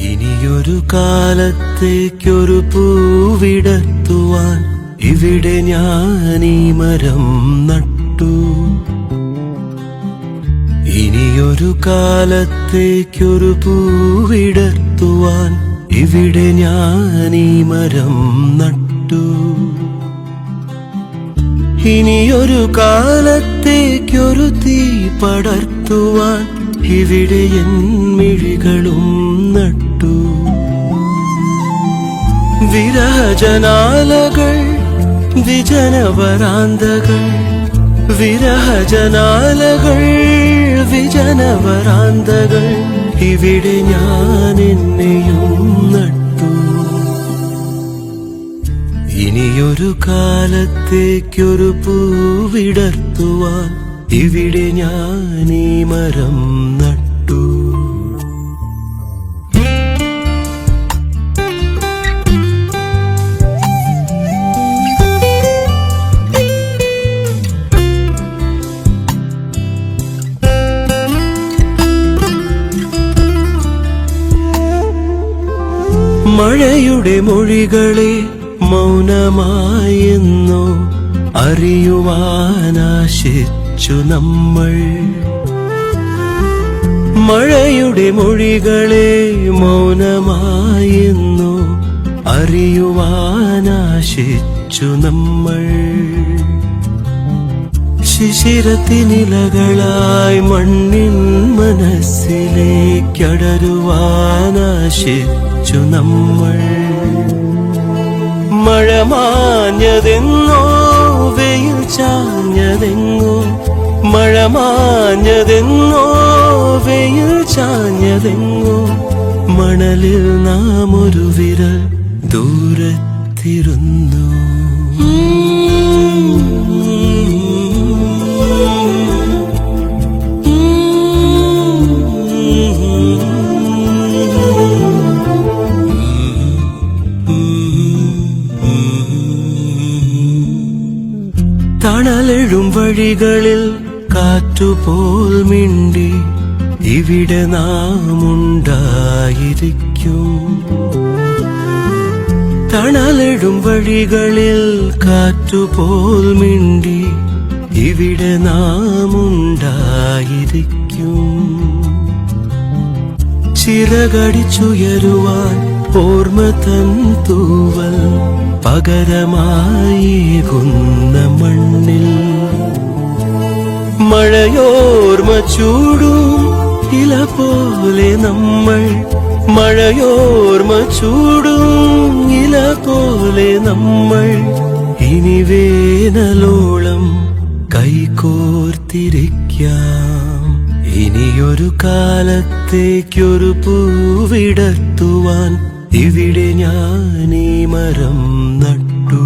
ഇനിയൊരു കാലത്തേക്കൊരു പൂവിടർത്തുവാൻ ഇവിടെ ഞാൻ ഈ മരം നട്ടു. ഇനിയൊരു കാലത്തേക്കൊരു പൂവിടർത്തുവാൻ ഇവിടെ ഞാൻ ഈ മരം നട്ടു. ഇനിയൊരു കാലത്തേക്കൊരു തീ പടർത്തുവാൻ ഇവിടെ എൻ മിഴികളും നട്ടു. വിരഹജനാലകൾ വിജനവരാന്തകൾ, വിരഹജനാലകൾ വിജനവരാന്തകൾ, ഇവിടെ ഞാൻ എന്നെയും നട്ടു. ഇനിയൊരു കാലത്തേക്കൊരു പൂവിടർത്തുവാൻ ഇവിടെ ഞാൻ ഈ മരം നട്ടു. മഴയുടെ മൊഴികളെ മൗനമായെന്നോ അറിയുവാനാശിച്ചു നമ്മൾ. മഴയുടെ മൊഴികളെ മൗനമായെന്നോ അറിയുവാനാശിച്ചു നമ്മൾ. ശിശിരത്തിനിലകളായി മണ്ണിൻ മനസ്സിലേക്കടരുവാനാശിച്ചു നമ്മൾ. മഴ മാഞ്ഞതെങ്ങോ വെയിൽ ചാഞ്ഞതെങ്ങോ, മഴ മാഞ്ഞതെങ്ങോ വെയിൽ ചാഞ്ഞതെങ്ങോ, മണലിൽ നാം ഒരു വിരൽ ദൂരത്തിരുന്നു. തണലെഴും വഴികളിൽ കാറ്റുപോൽ മിണ്ടി ഇവിടെ നാം ഉണ്ടായിരിക്കും. തണലെഴും വഴികളിൽ കാറ്റുപോൽ മിണ്ടി ഇവിടെ നാം ഉണ്ടായിരിക്കും. ചിറകടിച്ചുയരുവാൻ ഓർമ്മ തൻ തൂവൽ പകരമായേകുന്ന മണ്ണിൽ. മഴയോർമ്മ ചൂടും ഇല പോലെ നമ്മൾ, മഴയോർമ്മ ചൂടും ഇല പോലെ നമ്മൾ. ഇനി വേനലോളം കൈകോർത്തിരിക്കാം. ഇനിയൊരു കാലത്തേക്കൊരു പൂവിടർത്തുവാൻ ഇവിടെ ഞാൻ ഈ മരം നട്ടു.